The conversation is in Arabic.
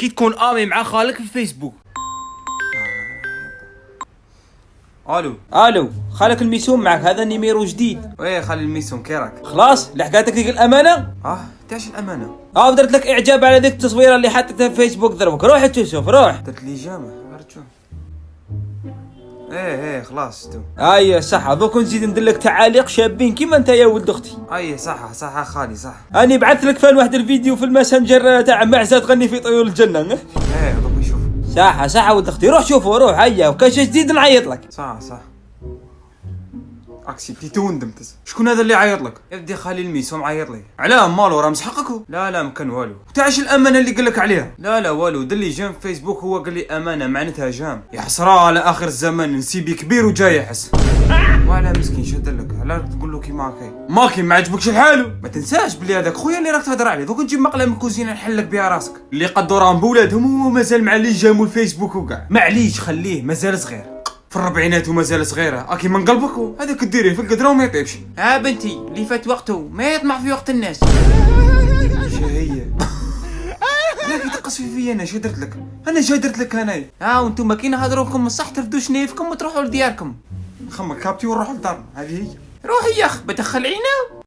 كي تكون امي مع خالك في الفيسبوك. الو خالك الميسوم معك، هذا نيميرو جديد. ويه خالي الميسوم، كي راك؟ خلاص لحقاتك ديك الامانه. تاش الامانه. درت لك اعجاب على ذيك التصويره اللي حطيتها في فيسبوك دربك، روح تشوف روح. درت لي جامع غير تشوف. ايه خلاص شتو. صح، دوك نزيد ندير لك تعاليق شابين كيما انت يا ولد اختي. صح خالي صح. اني بعثت لك فان واحد الفيديو في الماسنجر تاع معزه تغني في طيور الجنه. دوك نشوف. صح ولد اختي، روح شوفوا روح. وكان شي جديد نعيط لك. صح اكسبتي توندمت. شكون هذا اللي عيط لك؟ يا ودي خالي الميسوم عيط لي. علاه مالو راه مسحقك هو؟ لا ما كان والو. تاعش الامانه اللي قال لك عليها؟ لا والو، دلي جام في فيسبوك هو قال لي امانه معناتها جام. يا حسره على اخر الزمان، نسيبي كبير وجاي يحس. وعلى مسكين شد لك، على تقول له كيما ماكي ما عجبكش الحال. ما تنساش بلي هذاك خويا اللي راك تهضر عليه، دوك نجيب مقله من الكوزينه نحلك بها راسك. اللي قدوا راهم بولادهم ومازال مع اللي جاموا الفيسبوك وكاع. معليش خليه مازال صغير في الربعينات ومازال صغيره. اكي من قلبك هذاك ديريه في القدره وما يطيبش. بنتي اللي فات وقته ما يطمع في وقت الناس. شهيه. لا كي تقص فيا انا شو درت لك؟ انا جا درت لك انايا. وانتم كي نهضروا لكم الصح ترفدوا شنيفكم وتروحوا لدياركم. خمك كابتي ونروح للدار. هذه هي. روحي يا اخ بتخلعينا.